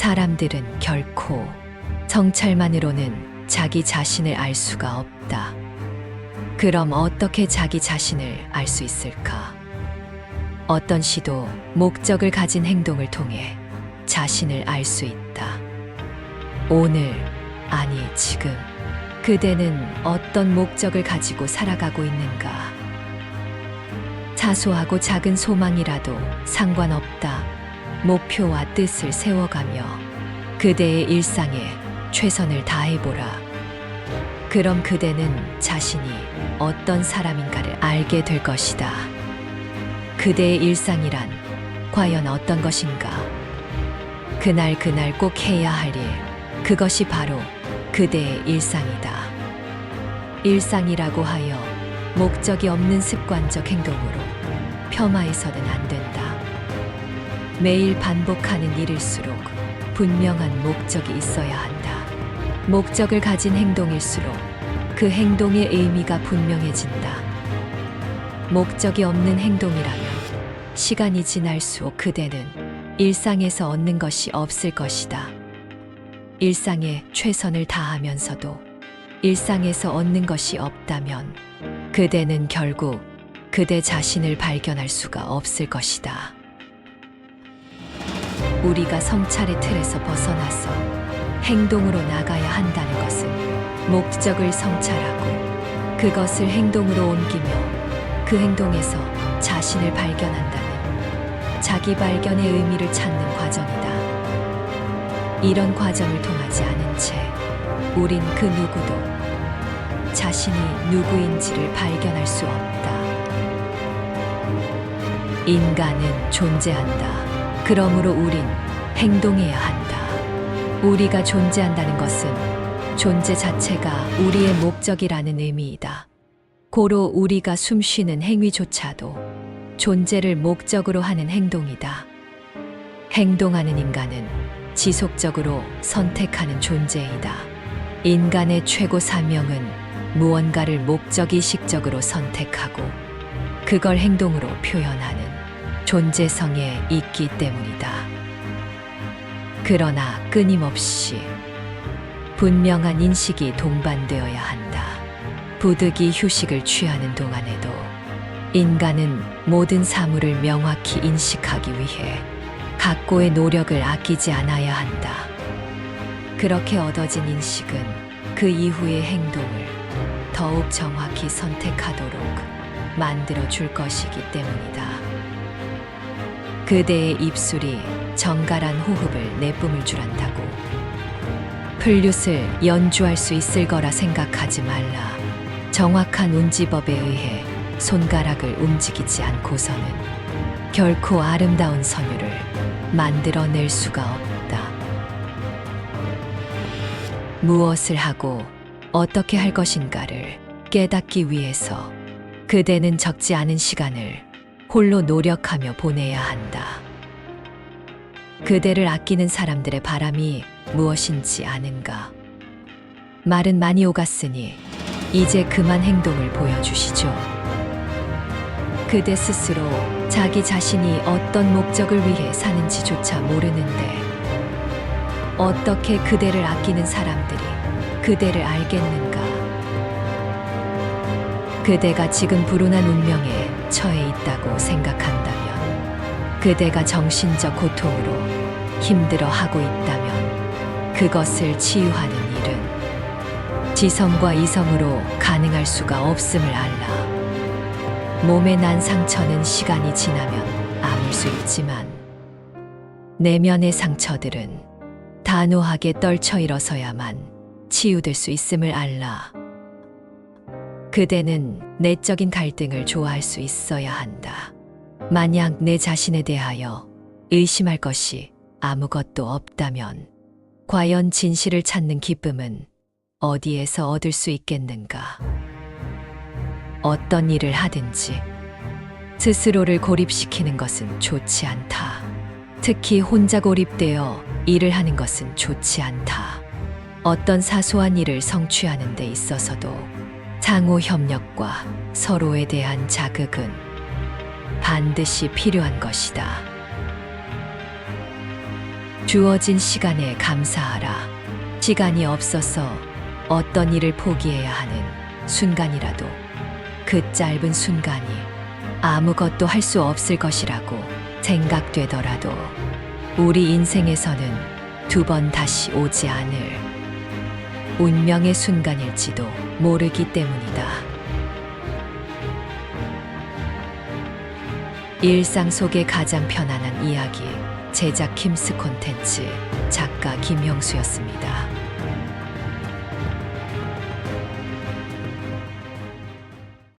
사람들은 결코 성찰만으로는 자기 자신을 알 수가 없다. 그럼 어떻게 자기 자신을 알 수 있을까? 어떤 시도 목적을 가진 행동을 통해 자신을 알 수 있다. 오늘, 아니 지금, 그대는 어떤 목적을 가지고 살아가고 있는가? 사소하고 작은 소망이라도 상관없다. 목표와 뜻을 세워가며 그대의 일상에 최선을 다해보라. 그럼 그대는 자신이 어떤 사람인가를 알게 될 것이다. 그대의 일상이란 과연 어떤 것인가? 그날 꼭 해야 할 일, 그것이 바로 그대의 일상이다. 일상이라고 하여 목적이 없는 습관적 행동으로 폄하해서는 안 된다. 매일 반복하는 일일수록 분명한 목적이 있어야 한다. 목적을 가진 행동일수록 그 행동의 의미가 분명해진다. 목적이 없는 행동이라면 시간이 지날수록 그대는 일상에서 얻는 것이 없을 것이다. 일상에 최선을 다하면서도 일상에서 얻는 것이 없다면 그대는 결국 그대 자신을 발견할 수가 없을 것이다. 우리가 성찰의 틀에서 벗어나서 행동으로 나가야 한다는 것은 목적을 성찰하고 그것을 행동으로 옮기며 그 행동에서 자신을 발견한다는 자기 발견의 의미를 찾는 과정이다. 이런 과정을 통하지 않은 채 우린 그 누구도 자신이 누구인지를 발견할 수 없다. 인간은 존재한다. 그러므로 우린 행동해야 한다. 우리가 존재한다는 것은 존재 자체가 우리의 목적이라는 의미이다. 고로 우리가 숨쉬는 행위조차도 존재를 목적으로 하는 행동이다. 행동하는 인간은 지속적으로 선택하는 존재이다. 인간의 최고 사명은 무언가를 목적의식적으로 선택하고 그걸 행동으로 표현하는 존재성에 있기 때문이다. 그러나 끊임없이 분명한 인식이 동반되어야 한다. 부득이 휴식을 취하는 동안에도 인간은 모든 사물을 명확히 인식하기 위해 각고의 노력을 아끼지 않아야 한다. 그렇게 얻어진 인식은 그 이후의 행동을 더욱 정확히 선택하도록 만들어 줄 것이기 때문이다. 그대의 입술이 정갈한 호흡을 내뿜을 줄 안다고 플룻을 연주할 수 있을 거라 생각하지 말라. 정확한 운지법에 의해 손가락을 움직이지 않고서는 결코 아름다운 선율을 만들어낼 수가 없다. 무엇을 하고 어떻게 할 것인가를 깨닫기 위해서 그대는 적지 않은 시간을 홀로 노력하며 보내야 한다. 그대를 아끼는 사람들의 바람이 무엇인지 아는가? 말은 많이 오갔으니 이제 그만 행동을 보여주시죠. 그대 스스로 자기 자신이 어떤 목적을 위해 사는지조차 모르는데 어떻게 그대를 아끼는 사람들이 그대를 알겠는가? 그대가 지금 불운한 운명에 처해 있다고 생각한다면, 그대가 정신적 고통으로 힘들어하고 있다면 그것을 치유하는 일은 지성과 이성으로 가능할 수가 없음을 알라. 몸에 난 상처는 시간이 지나면 아물 수 있지만 내면의 상처들은 단호하게 떨쳐 일어서야만 치유될 수 있음을 알라. 그대는 내적인 갈등을 좋아할 수 있어야 한다. 만약 내 자신에 대하여 의심할 것이 아무것도 없다면 과연 진실을 찾는 기쁨은 어디에서 얻을 수 있겠는가? 어떤 일을 하든지 스스로를 고립시키는 것은 좋지 않다. 특히 혼자 고립되어 일을 하는 것은 좋지 않다. 어떤 사소한 일을 성취하는 데 있어서도 상호 협력과 서로에 대한 자극은 반드시 필요한 것이다. 주어진 시간에 감사하라. 시간이 없어서 어떤 일을 포기해야 하는 순간이라도 그 짧은 순간이 아무것도 할 수 없을 것이라고 생각되더라도 우리 인생에서는 두 번 다시 오지 않을 운명의 순간일지도 모르기 때문이다. 일상 속의 가장 편안한 이야기, 제작 킴스 콘텐츠, 작가 김형수였습니다.